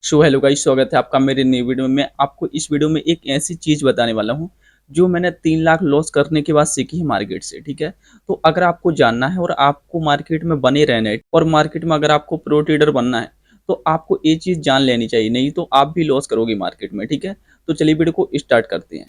So hello guys, स्वागत है आपका मेरे नई वीडियो में। मैं आपको इस वीडियो में एक ऐसी चीज़ बताने वाला हूँ जो मैंने 3 लाख लॉस करने के बाद सीखी है मार्केट से। ठीक है, तो अगर आपको जानना है और आपको मार्केट में बने रहना है और मार्केट में अगर आपको प्रो ट्रेडर बनना है तो आपको ये चीज़ जान लेनी चाहिए, नहीं तो आप भी लॉस करोगे मार्केट में। ठीक है, तो चलिए वीडियो को स्टार्ट करते हैं।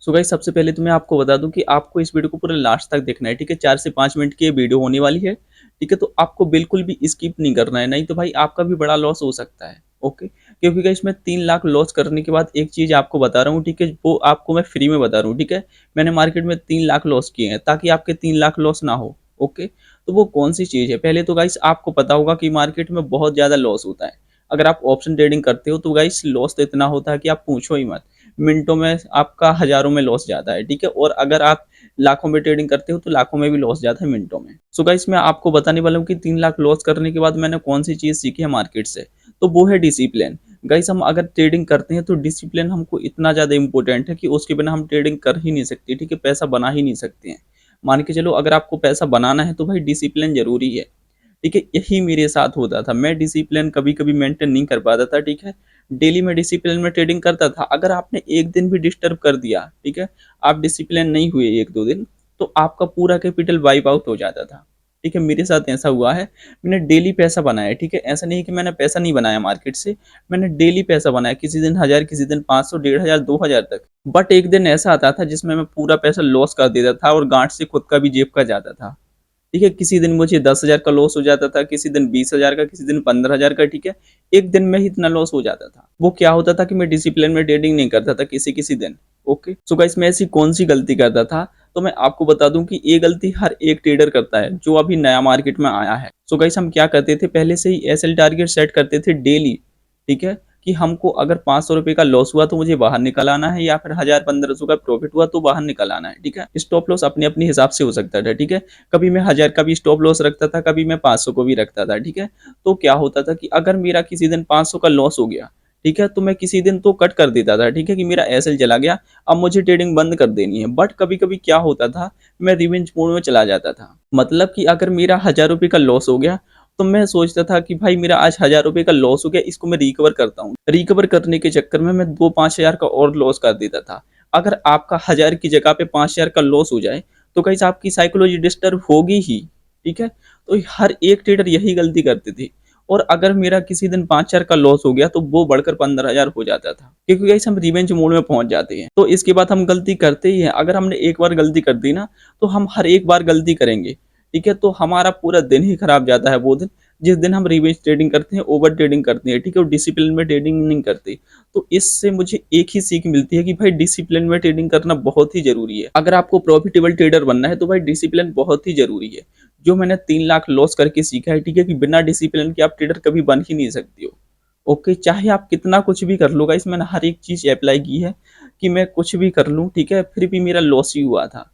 सो गाइस, सबसे पहले तो मैं आपको बता दूं कि आपको इस वीडियो को पूरा लास्ट तक देखना है। ठीक है, 4 से 5 मिनट की ये वीडियो होने वाली है। ठीक है, तो आपको बिल्कुल भी स्किप नहीं करना है, नहीं तो भाई आपका भी बड़ा लॉस हो सकता है। ओके, क्योंकि गाइस मैं 3 लाख लॉस करने के बाद एक चीज आपको बता रहा हूँ। ठीक है, वो आपको मैं फ्री में बता रहा हूँ। ठीक है, मैंने मार्केट में 3 लाख लॉस किए हैं ताकि आपके 3 लाख लॉस ना हो। ओके, तो वो कौन सी चीज है? पहले तो गाइस आपको पता होगा कि मार्केट में बहुत ज्यादा लॉस होता है। अगर आप ऑप्शन ट्रेडिंग करते हो तो गाइस लॉस तो इतना होता है कि आप पूछो ही मत। मिनटों में आपका हजारों में लॉस जाता है। ठीक है, और अगर आप लाखों में ट्रेडिंग करते हो तो लाखों में भी लॉस जाता है मिनटों में। सो गाइस, मैं आपको बताने वाला हूँ कि 3 लाख लॉस करने के बाद मैंने कौन सी चीज सीखी है मार्केट से। तो वो है डिसिप्लिन। गाइस, हम अगर ट्रेडिंग करते हैं तो डिसिप्लिन हमको इतना ज्यादा इंपॉर्टेंट है कि उसके बिना हम ट्रेडिंग कर ही नहीं सकते। ठीक है, पैसा बना ही नहीं सकते हैं। मान के चलो, अगर आपको पैसा बनाना है तो भाई डिसिप्लिन जरूरी है। ठीक है, यही मेरे साथ होता था। मैं डिसिप्लिन कभी कभी मेंटेन नहीं कर पाता था। ठीक है, डेली में डिसिप्लिन में ट्रेडिंग करता था। अगर आपने एक दिन भी डिस्टर्ब कर दिया, ठीक है, आप डिसिप्लिन नहीं हुए 1-2 दिन, तो आपका पूरा कैपिटल वाइप आउट हो जाता था। ठीक है, मेरे साथ ऐसा हुआ है। मैंने डेली पैसा बनाया। ठीक है, ऐसा नहीं कि मैंने पैसा नहीं बनाया मार्केट से। मैंने डेली पैसा बनाया, किसी दिन 1000, किसी दिन 500, 1500, 2000 तक। बट एक दिन ऐसा आता था जिसमें मैं पूरा पैसा लॉस कर देता था और गांठ से खुद का भी जेब का जाता था। ठीक है, किसी दिन मुझे 10,000 का लॉस हो जाता था, किसी दिन 20,000 का, किसी दिन 15,000 का। ठीक है, एक दिन में ही इतना लॉस हो जाता था। वो क्या होता था कि मैं डिसिप्लिन में ट्रेडिंग नहीं करता था किसी किसी दिन। ओके, सो गाइस, मैं ऐसी कौन सी गलती करता था? तो मैं आपको बता दूं कि ये गलती हर एक ट्रेडर करता है जो अभी नया मार्केट में आया है। सो गाइस, हम क्या करते थे, पहले से ही एसएल टारगेट सेट करते थे डेली। ठीक है, कि हमको अगर 500 रुपए का लॉस हुआ तो मुझे बाहर निकल आना है, या फिर 1000-1500 का प्रॉफिट हुआ तो बाहर निकल आना है। ठीक है, स्टॉप लॉस अपने अपने हिसाब से हो सकता था। ठीक है, कभी मैं 1000 का भी स्टॉप लॉस रखता था, कभी मैं 500 को भी रखता था। ठीक है, तो क्या होता था कि अगर मेरा किसी दिन 500 का लॉस हो गया, ठीक है, तो मैं किसी दिन तो कट कर देता था। ठीक है, कि मेरा एसएल चला गया, अब मुझे ट्रेडिंग बंद कर देनी है। बट कभी कभी क्या होता था, मैं रिवेंज मोड में चला जाता था। मतलब कि अगर मेरा 1000 रुपये का लॉस हो गया तो मैं सोचता था कि भाई मेरा आज 1000 रुपये का लॉस हो गया, इसको मैं रिकवर करता हूँ। रिकवर करने के चक्कर में मैं 2-5 हजार का और लॉस कर देता था। अगर आपका 1000 की जगह पे 5000 का लॉस हो जाए तो कहीं आपकी साइकोलॉजी डिस्टर्ब होगी ही। ठीक है, तो हर एक ट्रेडर यही गलती करते थे। और अगर मेरा किसी दिन 5000 का लॉस हो गया तो वो बढ़कर 15,000 हो जाता था, क्योंकि गाइस हम रिवेंज मोड में पहुंच जाते हैं। तो इसके बाद हम गलती करते ही हैं। अगर हमने एक बार गलती कर दी ना, तो हम हर एक बार गलती करेंगे। ठीक है, तो हमारा पूरा दिन ही खराब जाता है वो दिन जिस दिन हम रिवेंज ट्रेडिंग करते हैं, ओवर ट्रेडिंग करते हैं। ठीक है, और डिसिप्लिन में ट्रेडिंग नहीं करते। तो इससे मुझे एक ही सीख मिलती है कि भाई डिसिप्लिन में ट्रेडिंग करना बहुत ही जरूरी है। अगर आपको प्रॉफिटेबल ट्रेडर बनना है तो भाई डिसिप्लिन बहुत ही जरूरी है, जो मैंने 3 लाख लॉस करके सीखा है। ठीक है, कि बिना डिसिप्लिन के आप ट्रेडर कभी बन ही नहीं सकते हो। ओके, चाहे आप कितना कुछ भी कर लो गाइस, मैंने हर एक चीज अप्लाई की है कि मैं कुछ भी कर लूँ, ठीक है, फिर भी मेरा लॉस ही हुआ था।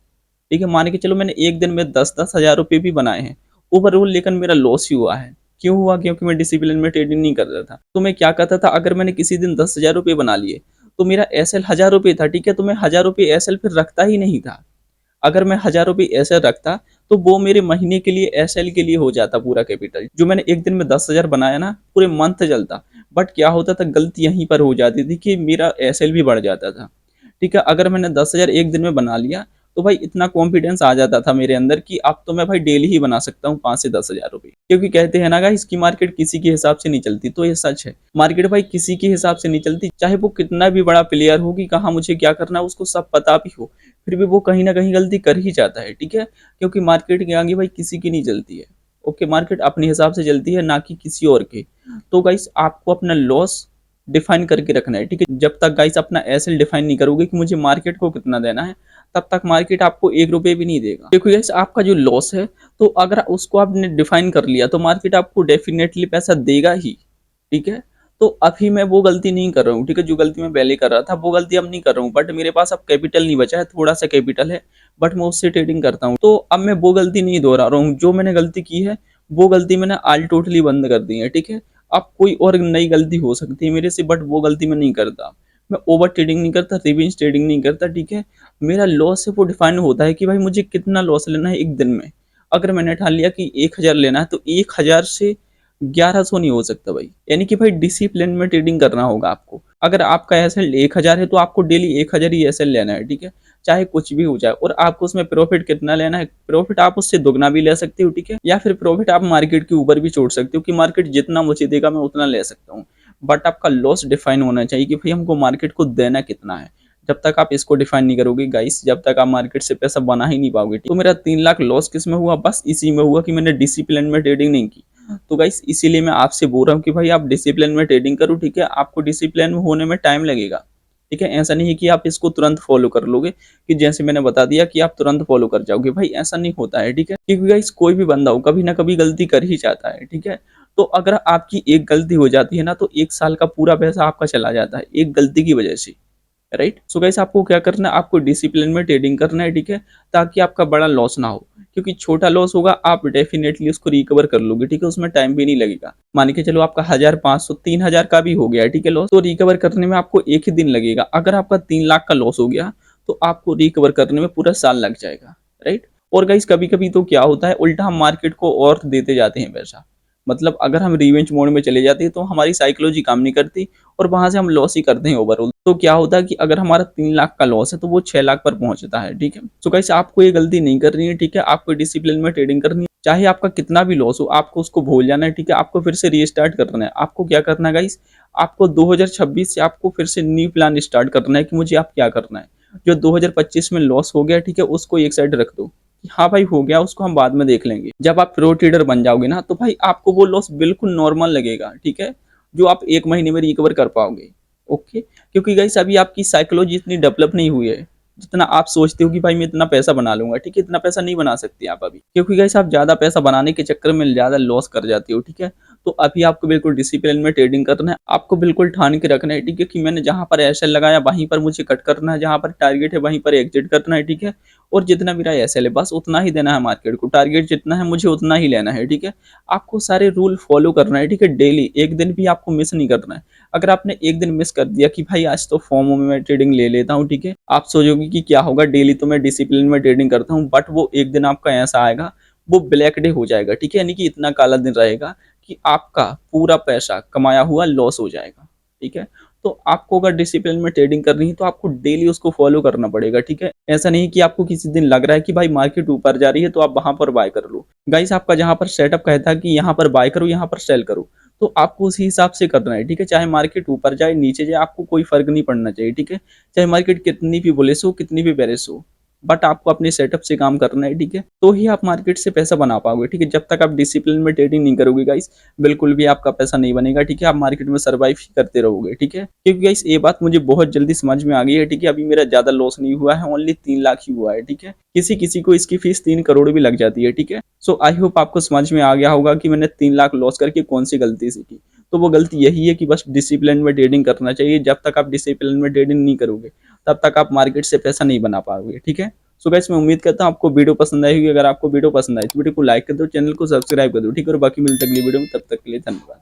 ठीक है, मान के चलो मैंने एक दिन में 10-10 हजार रुपये भी बनाए हैं ओवरऑल, लेकिन मेरा लॉस ही हुआ है। क्यों हुआ? क्योंकि मैं डिसिप्लिन में ट्रेडिंग नहीं कर रहा था। तो मैं क्या करता था, अगर मैंने किसी दिन 10,000 रुपये बना लिए तो मेरा एसएल 1000 रुपये था। ठीक है, तो मैं 1000 रुपये एसएल फिर रखता ही नहीं था। अगर मैं 1000 रुपये एसएल रखता तो वो मेरे महीने के लिए एसएल के लिए हो जाता पूरा कैपिटल। जो मैंने एक दिन में 10,000 बनाया ना, पूरे मंथ चलता। बट क्या होता था, गलती यहीं पर हो जाती थी कि मेरा एसएल भी बढ़ जाता था। ठीक है, अगर मैंने 10,000 एक दिन में बना लिया तो भाई इतना कॉन्फिडेंस आ जाता था मेरे अंदर कि अब तो मैं भाई डेली ही बना सकता हूँ 5 से 10 हजार रुपये। क्योंकि कहते हैं ना गाइस, इसकी मार्केट किसी के हिसाब से नहीं चलती, तो ये सच है। मार्केट भाई किसी के हिसाब से नहीं चलती, चाहे वो कितना भी बड़ा प्लेयर हो कि कहाँ मुझे क्या करना है उसको सब पता भी हो, फिर भी वो कहीं ना कहीं गलती कर ही जाता है। ठीक है, क्योंकि मार्केट के आगे भाई किसी की नहीं चलती है। ओके, मार्केट अपने हिसाब से चलती है, ना कि किसी और के। तो गाइस, आपको अपना लॉस डिफाइन करके रखना है। ठीक है, जब तक गाइस अपना एसएल डिफाइन नहीं करोगे कि मुझे मार्केट को कितना देना है, तब तक मार्केट आपको 1 रुपये भी नहीं देगा। देखो गाइस, आपका जो लॉस है, तो अगर उसको आपने डिफाइन कर लिया तो मार्केट आपको डेफिनेटली पैसा देगा ही। ठीक है, तो अभी मैं वो गलती नहीं कर रहा हूँ। ठीक है, जो गलती मैं पहले कर रहा था वो गलती अब नहीं कर रहा हूँ। बट मेरे पास अब कैपिटल नहीं बचा है, थोड़ा सा कैपिटल है, बट मैं उससे ट्रेडिंग करता हूँ। तो अब मैं वो गलती नहीं दोहरा रहा हूँ। जो मैंने गलती की है वो गलती मैंने आल टोटली बंद कर दी है। ठीक है, अब कोई और नई गलती हो सकती है मेरे से, बट वो गलती मैं नहीं करता। मैं ओवर ट्रेडिंग नहीं करता, रिवेंज ट्रेडिंग नहीं करता। ठीक है, मेरा लॉस है वो डिफाइन होता है कि भाई मुझे कितना लॉस लेना है एक दिन में। अगर मैंने ठान लिया कि 1000 लेना है तो 1000 से 1100 नहीं हो सकता भाई। यानी कि भाई डिसिप्लिन में ट्रेडिंग करना होगा आपको। अगर आपका एसएल 1000 है तो आपको डेली 1000 ही एसएल लेना है, ठीक है, चाहे कुछ भी हो जाए। और आपको उसमें प्रॉफिट कितना लेना है, प्रॉफिट आप उससे दुगना भी ले सकते हो, ठीक है, या फिर प्रॉफिट आप मार्केट के ऊपर भी छोड़ सकते हो कि मार्केट जितना मुझे देगा मैं उतना ले सकता हूँ। बट आपका लॉस डिफाइन होना चाहिए कि भाई हमको मार्केट को देना कितना है। जब तक आप इसको डिफाइन नहीं करोगे गाइस, जब तक आप मार्केट से पैसा बना ही नहीं पाओगे। तो मेरा 3 लाख लॉस किस में हुआ, बस इसी में हुआ कि मैंने डिसिप्लिन में ट्रेडिंग नहीं की। तो गाइस इसीलिए मैं आपसे बोल रहा हूँ कि भाई आप डिसिप्लिन में ट्रेडिंग करो, ठीक है, आपको डिसिप्लिन में होने में टाइम लगेगा, ठीक है। ऐसा नहीं है कि आप इसको तुरंत फॉलो कर लोगे, कि जैसे मैंने बता दिया कि आप तुरंत फॉलो कर जाओगे, भाई ऐसा नहीं होता है, ठीक है। क्योंकि गाइस कोई भी बंदा हो कभी ना कभी गलती कर ही जाता है, ठीक है। तो अगर आपकी एक गलती हो जाती है ना, तो 1 साल का पूरा पैसा आपका चला जाता है एक गलती की वजह से, राइट। सो गाइस आपको क्या करना है, आपको डिसिप्लिन में ट्रेडिंग करना है, ठीक है, ताकि आपका बड़ा लॉस ना हो। क्योंकि छोटा लॉस होगा आप डेफिनेटली उसको रिकवर कर लोगे, ठीक है, उसमें टाइम भी नहीं लगेगा। मान के चलो आपका 1500 3000 का भी हो गया, ठीक है, लॉस, तो रिकवर करने में आपको एक ही दिन लगेगा। अगर आपका 3 लाख का लॉस हो गया तो आपको रिकवर करने में पूरा साल लग जाएगा, राइट। और गाइस कभी कभी तो क्या होता है, उल्टा हम मार्केट को और देते जाते हैं पैसा। मतलब अगर हम रिवेंज मोड में चले जाते हैं तो हमारी साइकोलॉजी काम नहीं करती और वहां से हम लॉस ही करते हैं ओवरऑल। तो क्या होता है कि अगर हमारा 3 लाख का लॉस है तो वो 6 लाख पर पहुंचता है, ठीक है। तो गाइस आपको ये गलती नहीं करनी है, ठीक है, आपको डिसिप्लिन में ट्रेडिंग करनी है। चाहे आपका कितना भी लॉस हो आपको उसको भूल जाना है, ठीक है, आपको फिर से रीस्टार्ट करना है। आपको क्या करना है गाइस, आपको 2026 से आपको फिर से न्यू प्लान स्टार्ट करना है कि मुझे आप क्या करना है। जो 2025 में लॉस हो गया, ठीक है, उसको एक साइड रख दो कि हाँ भाई हो गया, उसको हम बाद में देख लेंगे। जब आप प्रो ट्रेडर बन जाओगे ना तो भाई आपको वो लॉस बिल्कुल नॉर्मल लगेगा, ठीक है, जो आप 1 महीने में रिकवर कर पाओगे। ओके, क्योंकि गाइस अभी आपकी साइकोलॉजी इतनी डेवलप नहीं हुई है जितना आप सोचते हो कि भाई मैं इतना पैसा बना लूंगा, ठीक है, इतना पैसा नहीं बना सकते आप अभी, क्योंकि गाइस आप ज्यादा पैसा बनाने के चक्कर में ज्यादा लॉस कर जाते हो, ठीक है। तो अभी आपको बिल्कुल डिसिप्लिन में ट्रेडिंग करना है, आपको बिल्कुल ठान के रखना है, ठीक है, कि मैंने जहां पर एसएल लगाया वहीं पर मुझे कट करना है, जहां पर टारगेट है वहीं पर एग्जिट करना है, ठीक है। और जितना मेरा एसएल है बस उतना ही देना है मार्केट को, टारगेट जितना है मुझे उतना ही लेना है, ठीक है। आपको सारे रूल फॉलो करना है, ठीक है, डेली एक दिन भी आपको मिस नहीं करना है। अगर आपने एक दिन मिस कर दिया कि भाई आज तो फॉर्म में मैं ट्रेडिंग ले लेता हूँ, ठीक है, आप सोचोगे कि क्या होगा, डेली तो मैं डिसिप्लिन में ट्रेडिंग करता हूँ, बट वो एक दिन आपका ऐसा आएगा, वो ब्लैक डे हो जाएगा, ठीक है, यानी कि इतना काला दिन रहेगा कि आपका पूरा पैसा कमाया हुआ लॉस हो जाएगा, ठीक है। तो आपको अगर डिसिप्लिन में ट्रेडिंग करनी है तो आपको डेली उसको फॉलो करना पड़ेगा, ठीक है। ऐसा नहीं कि आपको किसी दिन लग रहा है कि भाई मार्केट ऊपर जा रही है तो आप वहां पर बाय कर लो। गाइस आपका जहां पर सेटअप कहता है कि यहाँ पर बाय करो यहाँ पर सेल करो, तो आपको उसी हिसाब से करना है, ठीक है। चाहे मार्केट ऊपर जाए नीचे जाए आपको कोई फर्क नहीं पड़ना चाहिए, ठीक है। चाहे मार्केट कितनी भी बुलिश हो कितनी भी बेरिश हो, बट आपको अपने सेटअप से काम करना है, ठीक है, तो ही आप मार्केट से पैसा बना पाओगे, ठीक है। जब तक आप डिसिप्लिन में ट्रेडिंग नहीं करोगे गाइस बिल्कुल भी आपका पैसा नहीं बनेगा, ठीक है, आप मार्केट में सर्वाइव ही करते रहोगे, ठीक है। क्योंकि गाइस ये बात मुझे बहुत जल्दी समझ में आ गई है, ठीक है, अभी मेरा ज्यादा लॉस नहीं हुआ है, ओनली 3 लाख ही हुआ है, ठीक है। किसी किसी को इसकी फीस 3 करोड़ भी लग जाती है, ठीक है। सो आई होप आपको समझ में आ गया होगा कि मैंने 3 लाख लॉस करके कौन सी गलती सीखी। तो वो गलती यही है कि बस डिसिप्लिन में ट्रेडिंग करना चाहिए। जब तक आप डिसिप्लिन में ट्रेडिंग नहीं करोगे तब तक आप मार्केट से पैसा नहीं बना पाओगे, ठीक है। सो गाइस मैं उम्मीद करता हूँ आपको वीडियो पसंद आई होगी। अगर आपको वीडियो पसंद आई तो वीडियो को लाइक कर दो, चैनल को सब्सक्राइब कर दो, ठीक है, और बाकी मिलते अगली वीडियो में, तब तक के लिए धन्यवाद।